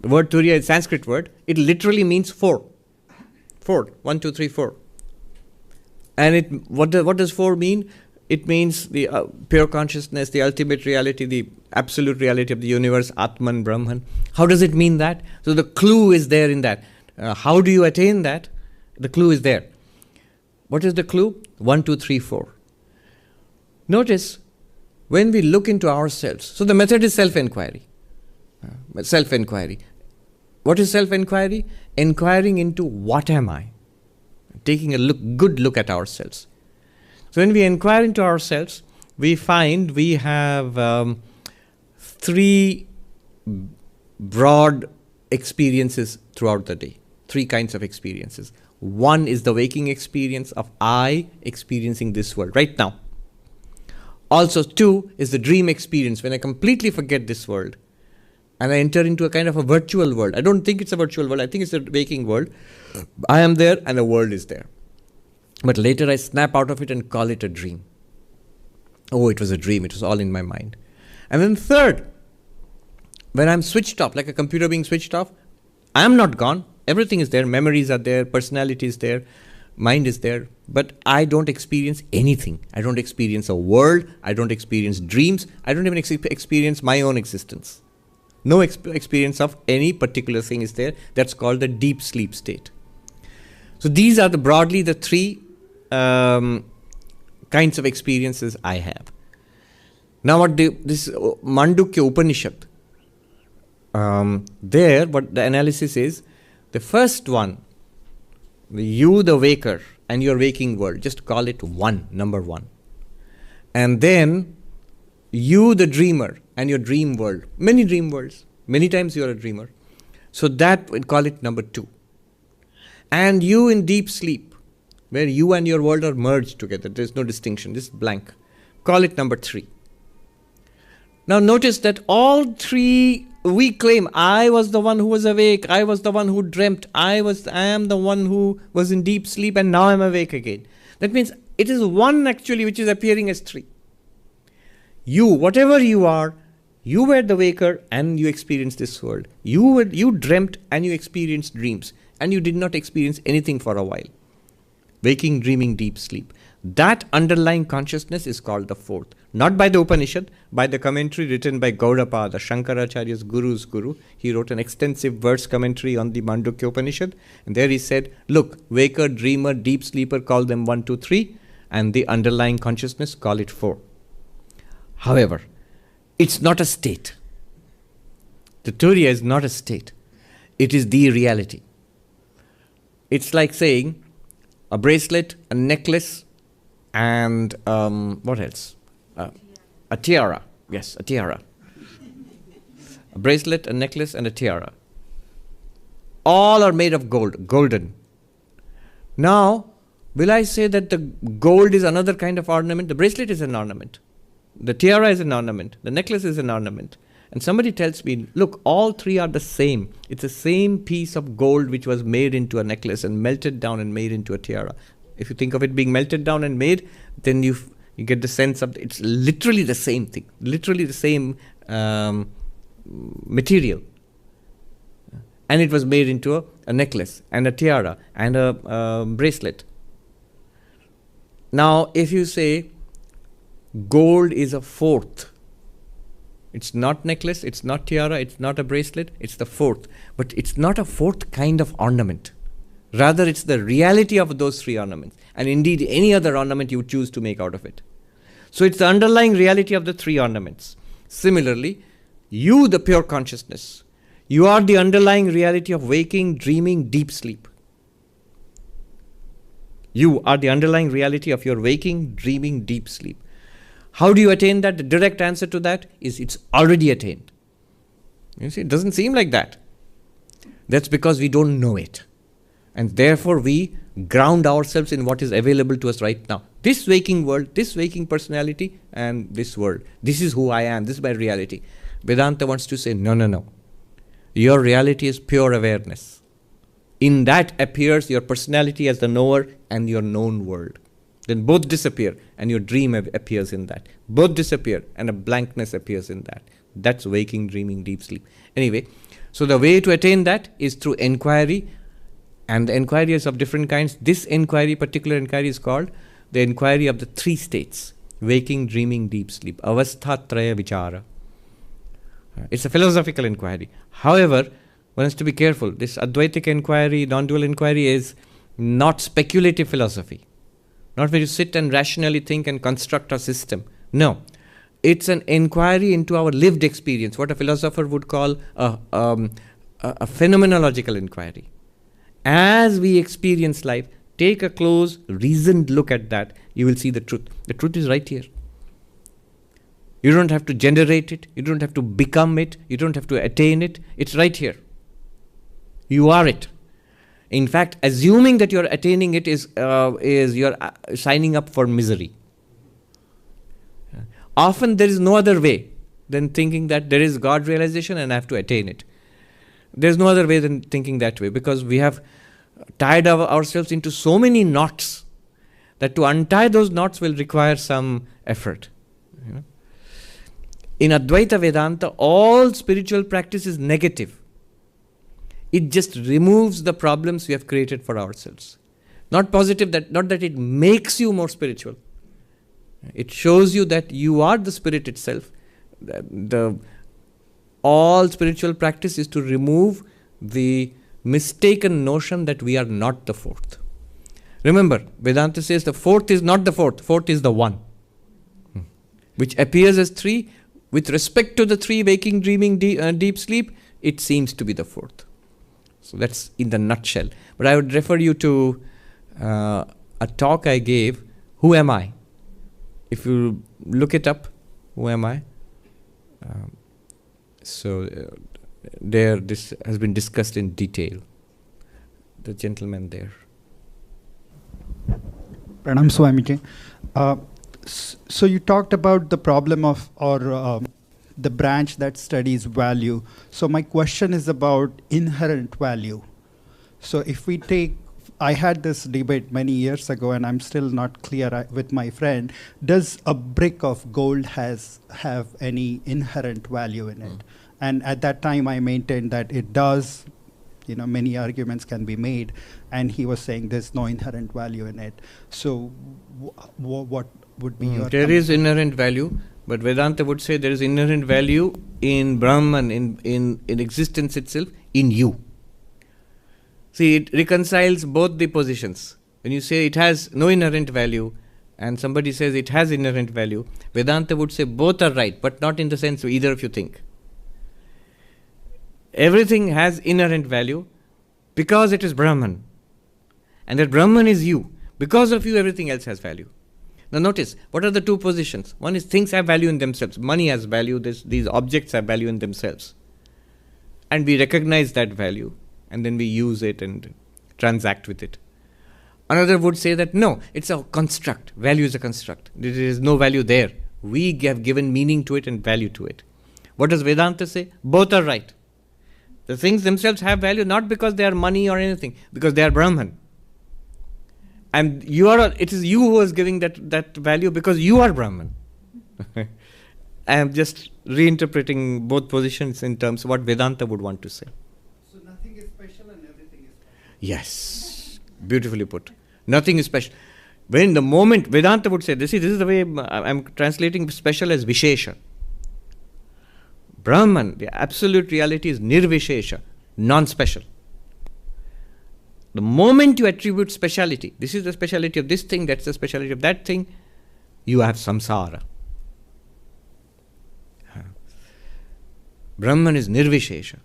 The word Turiya is a Sanskrit word. It literally means four. Four. 1, 2, 3, 4. And what does 4 mean? It means the pure consciousness, the ultimate reality, the absolute reality of the universe, Atman, Brahman. How does it mean that? So the clue is there in that. How do you attain that? The clue is there. What is the clue? 1, 2, 3, 4. Notice, when we look into ourselves, so the method is self-inquiry. Self-inquiry. What is self-inquiry? Inquiring into what am I? Taking a good look at ourselves. So when we inquire into ourselves, we find we have 3 broad experiences throughout the day. 3 kinds of experiences. One is the waking experience of I experiencing this world right now. Also, 2 is the dream experience when I completely forget this world and I enter into a kind of a virtual world. I don't think it's a virtual world. I think it's a waking world. I am there and the world is there. But later I snap out of it and call it a dream. Oh, it was a dream. It was all in my mind. And then 3rd, when I'm switched off, like a computer being switched off, I am not gone. Everything is there. Memories are there. Personality is there. Mind is there. But I don't experience anything. I don't experience a world. I don't experience dreams. I don't even experience my own existence. No experience of any particular thing is there. That's called the deep sleep state. So these are broadly the 3 kinds of experiences I have. Now this Mandukya Upanishad, there what the analysis is, the first one, you the waker and your waking world, just call it number 1. And then you the dreamer and your dream world, many dream worlds, many times you are a dreamer. So that we call it number 2. And you in deep sleep, where you and your world are merged together, there is no distinction, just blank. Call it number 3. Now notice that all 3, we claim, I was the one who was awake, I was the one who dreamt, I am the one who was in deep sleep and now I'm awake again. That means it is 1 actually which is appearing as 3. You, whatever you are, you were the waker and you experienced this world. You dreamt and you experienced dreams. And you did not experience anything for a while. Waking, dreaming, deep sleep. That underlying consciousness is called the 4th. Not by the Upanishad, by the commentary written by Gaudapada, Shankaracharya's guru's guru. He wrote an extensive verse commentary on the Mandukya Upanishad. And there he said, look, waker, dreamer, deep sleeper, call them 1, 2, 3. And the underlying consciousness, call it 4. However, it's not a state. The Turiya is not a state. It is the reality. It's like saying a bracelet, a necklace, and what else? A tiara. Yes, a tiara. A bracelet, a necklace, and a tiara. All are made of gold, golden. Now, will I say that the gold is another kind of ornament? The bracelet is an ornament. The tiara is an ornament. The necklace is an ornament. And somebody tells me, look, all 3 are the same. It's the same piece of gold which was made into a necklace and melted down and made into a tiara. If you think of it being melted down and made, then you get the sense of it's literally the same thing, literally the same material. And it was made into a necklace and a tiara and a bracelet. Now, if you say gold is a 4th, it's not necklace, it's not tiara, it's not a bracelet, it's the 4th. But it's not a 4th kind of ornament. Rather, it's the reality of those 3 ornaments. And indeed, any other ornament you choose to make out of it. So it's the underlying reality of the 3 ornaments. Similarly, you, the pure consciousness, you are the underlying reality of waking, dreaming, deep sleep. You are the underlying reality of your waking, dreaming, deep sleep. How do you attain that? The direct answer to that is it's already attained. You see, it doesn't seem like that. That's because we don't know it. And therefore we ground ourselves in what is available to us right now. This waking world, this waking personality, and this world. This is who I am, this is my reality. Vedanta wants to say, no, no, no. Your reality is pure awareness. In that appears your personality as the knower and your known world. Then both disappear and your dream appears in that. Both disappear and a blankness appears in that. That's waking, dreaming, deep sleep. Anyway, so the way to attain that is through inquiry, and the inquiry is of different kinds. This inquiry, particular inquiry, is called the inquiry of the three states: waking, dreaming, deep sleep. Avasthatraya vichara. It's a philosophical inquiry. However, one has to be careful. This Advaitic inquiry, non-dual inquiry, is not speculative philosophy. Not where you sit and rationally think and construct a system. No. It's an inquiry into our lived experience, what a philosopher would call a phenomenological inquiry. As we experience life, take a close, reasoned look at that, you will see the truth. The truth is right here. You don't have to generate it, you don't have to become it, you don't have to attain it. It's right here. You are it. In fact, assuming that you're attaining it is you're signing up for misery. Often there is no other way than thinking that there is God realization and I have to attain it. There's no other way than thinking that way, because we have tied ourselves into so many knots that to untie those knots will require some effort. You know? In Advaita Vedanta, all spiritual practice is negative. It just removes the problems we have created for ourselves. Not positive, not that it makes you more spiritual. It shows you that you are the spirit itself. All spiritual practice is to remove the mistaken notion that we are not the fourth. Remember, Vedanta says the fourth is not the fourth, fourth is the one, which appears as three. With respect to the three, waking, dreaming, deep sleep, it seems to be the fourth. So that's in the nutshell. But I would refer you to a talk I gave, Who Am I? If you look it up, Who Am I? There, this has been discussed in detail. The gentleman there. Pranam Swamiji. So you talked about the problem of, or the branch that studies value. So my question is about inherent value. So if we take, I had this debate many years ago and I'm still not clear with my friend, does a brick of gold have any inherent value in it? And at that time I maintained that it does. You know, many arguments can be made, and he was saying there's no inherent value in it. So what would be your... There is inherent value, but Vedanta would say there is inherent value in Brahman, in existence itself, in you. See, it reconciles both the positions. When you say it has no inherent value, and somebody says it has inherent value, Vedanta would say both are right, but not in the sense either of you think. Everything has inherent value because it is Brahman. And that Brahman is you. Because of you, everything else has value. Now notice, what are the two positions? One is things have value in themselves. Money has value, these objects have value in themselves. And we recognize that value, and then we use it and transact with it. Another would say that no, it's a construct. Value is a construct. There is no value there. We have given meaning to it and value to it. What does Vedanta say? Both are right. The things themselves have value not because they are money or anything, because they are Brahman. And it is you who is giving that value because you are Brahman. I am just reinterpreting both positions in terms of what Vedanta would want to say. So nothing is special and everything is special. Yes, beautifully put. Nothing is special. When the moment Vedanta would say, this is the way I am translating special as Vishesha. Brahman, the absolute reality, is Nirvishesha, non-special. The moment you attribute speciality, this is the speciality of this thing, that's the speciality of that thing, you have samsara. Brahman is Nirvishesha.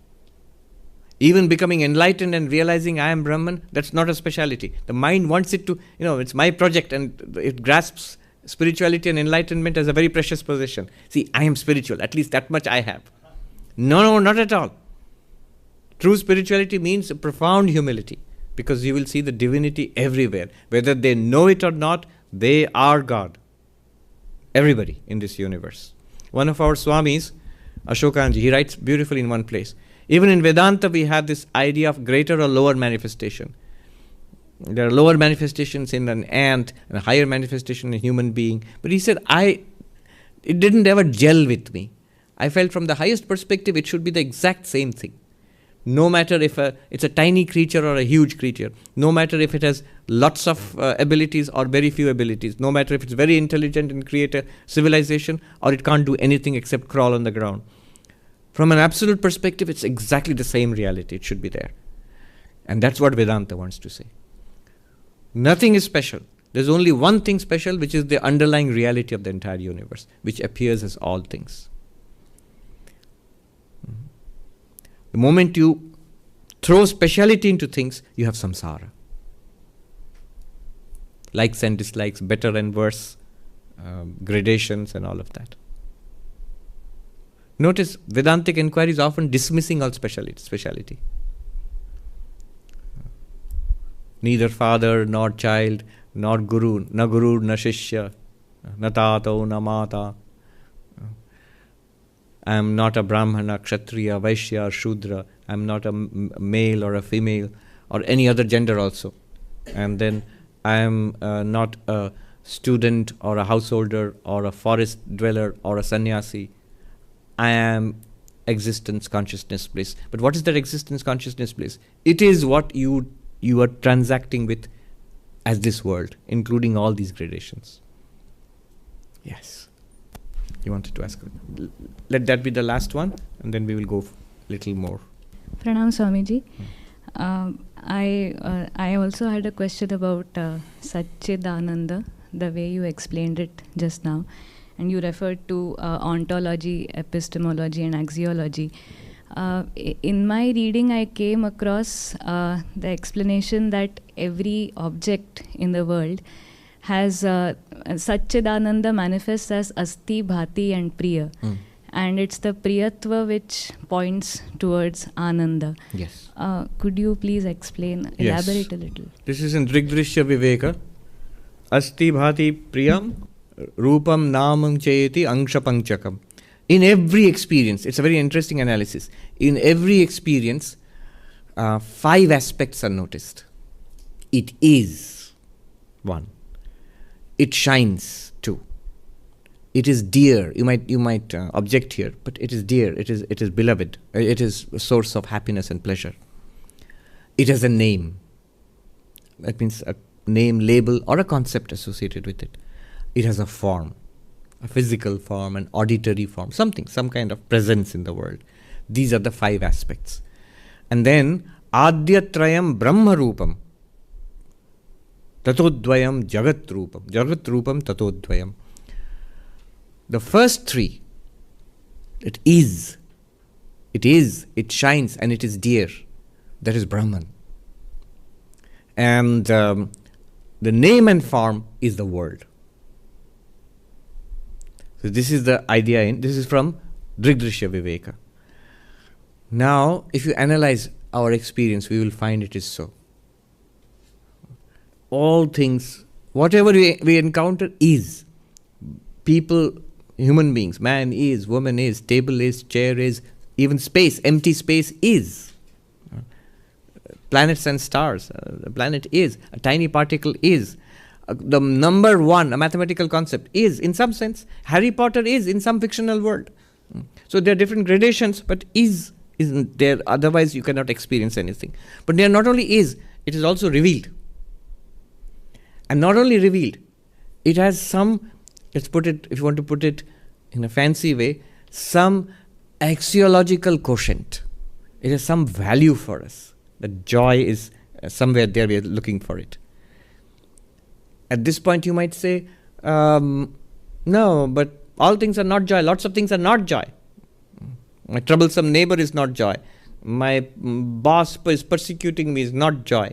Even becoming enlightened and realizing I am Brahman, that's not a speciality. The mind wants it to, it's my project, and it grasps spirituality and enlightenment as a very precious possession. See, I am spiritual, at least that much I have. No, not at all. True spirituality means a profound humility, because you will see the divinity everywhere. Whether they know it or not, They are God. Everybody in this universe. One of our Swamis, Ashokanji, he writes beautifully in one place. Even in Vedanta, we have this idea of greater or lower manifestation. There are lower manifestations in an ant and a higher manifestation in a human being. But he said, it didn't ever gel with me. I felt from the highest perspective, it should be the exact same thing. No matter if it's a tiny creature or a huge creature. No matter if it has lots of abilities or very few abilities. No matter if it's very intelligent and create a civilization or it can't do anything except crawl on the ground. From an absolute perspective, it's exactly the same reality. It should be there. And that's what Vedanta wants to say. Nothing is special. There's only one thing special, which is the underlying reality of the entire universe, which appears as all things. The moment you throw speciality into things, you have samsara. Likes and dislikes, better and worse, gradations and all of that. Notice Vedantic inquiry is often dismissing all speciality. Neither father nor child, nor guru, na shishya, na tato, na mata. I am not a Brahmana, Kshatriya, Vaishya, or Shudra. I am not a male or a female or any other gender also. And then I am not a student or a householder or a forest dweller or a sannyasi. I am existence consciousness bliss. But what is that existence consciousness bliss? It is what you are transacting with as this world, including all these gradations. Yes. You wanted to ask? Let that be the last one, and then we will go a little more. Pranam Swamiji. I also had a question about Satchidananda, the way you explained it just now, and you referred to ontology, epistemology, and axiology. In my reading, I came across the explanation that every object in the world has Satchidananda manifests as Asti, Bhati, and Priya. And it's the Priyatva which points towards Ananda. Yes. Could you please elaborate a little? This is in Drigdrishya Viveka. Asti, Bhati, Priyam, Rupam, Namam, Chayeti, Angsha, Panchakam. In every experience, it's a very interesting analysis. In every experience, 5 aspects are noticed. It is 1. It shines 2. It is dear. You might object here, but it is dear. It is beloved. It is a source of happiness and pleasure. It has a name. That means a name, label, or a concept associated with it. It has a form, a physical form, an auditory form, some kind of presence in the world. These are the 5 aspects. And then Adyatrayam Brahma Rupam. Tatodvayam Jagat Rupam. Jagat Rupam Tatodvayam. The first 3, it is, it shines, and it is dear. That is Brahman. And the name and form is the world. So this is the idea this is from Drigdrishya Viveka. Now, if you analyze our experience, we will find it is so. All things, whatever we encounter is. People, human beings, man is, woman is, table is, chair is, even space, empty space is. Planets and stars, the planet is, a tiny particle is. The number 1, a mathematical concept, is in some sense. Harry Potter is in some fictional world. So there are different gradations, but isn't there, otherwise you cannot experience anything. But they are not only is, it is also revealed. And not only revealed, it has some, let's put it, if you want to put it in a fancy way, some axiological quotient. It has some value for us. The joy is somewhere there, we are looking for it. At this point you might say, no, but all things are not joy. Lots of things are not joy. My troublesome neighbor is not joy. My boss is persecuting me is not joy.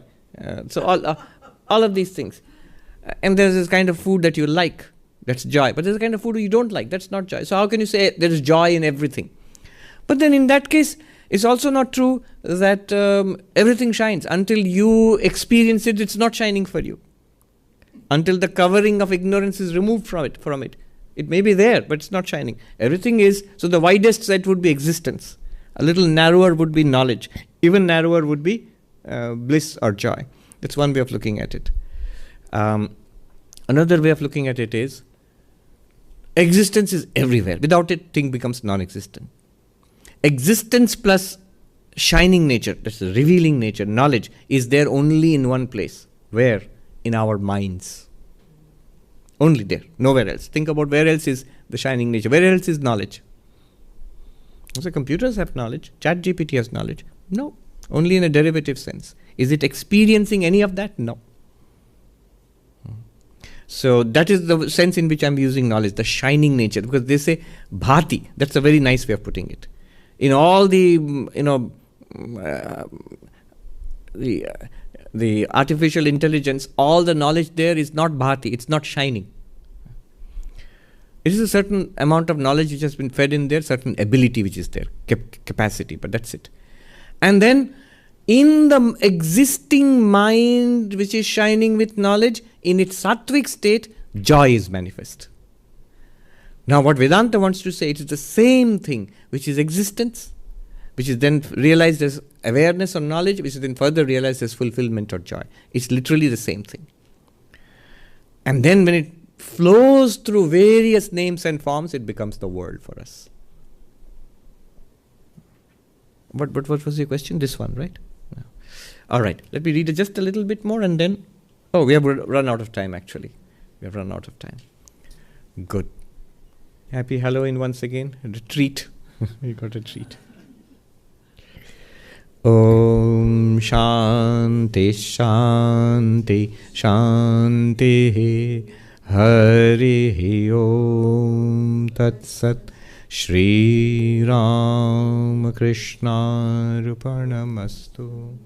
So all of these things. And there's this kind of food that you like, that's joy. But there's a kind of food you don't like, that's not joy. So how can you say there is joy in everything? But then in that case, it's also not true that everything shines. Until you experience it, it's not shining for you. until the covering of ignorance is removed from it. It may be there, but it's not shining. Everything is, so the widest set would be existence. A little narrower would be knowledge. Even narrower would be bliss or joy. That's one way of looking at it. Another way of looking at it is, existence is everywhere. Without it, thing becomes non-existent. Existence plus shining nature, that's the revealing nature, knowledge, is there only in one place. Where? In our minds. Only there, nowhere else. Think about where else is the shining nature. Where else is knowledge? So computers have knowledge. ChatGPT has knowledge. No, only in a derivative sense. Is it experiencing any of that? No. So that is the sense in which I'm using knowledge, the shining nature, because they say bhati. That's a very nice way of putting it. In all the, the artificial intelligence, all the knowledge there is not bhati, it's not shining. It is a certain amount of knowledge which has been fed in there, certain ability which is there, capacity, but that's it. And then in the existing mind which is shining with knowledge, in its sattvic state, joy is manifest. Now what Vedanta wants to say, it is the same thing which is existence, which is then realized as awareness or knowledge, which is then further realized as fulfillment or joy. It's literally the same thing. And then when it flows through various names and forms, it becomes the world for us. What was your question? This one, right? No. All right, let me read it just a little bit more and then... Oh, we have run out of time actually. We have run out of time. Good. Happy Halloween once again. Retreat. We got a treat. Om Shanti Shanti Shanti Hari Om Tat Sat Sri Ramakrishna Arpanamastu.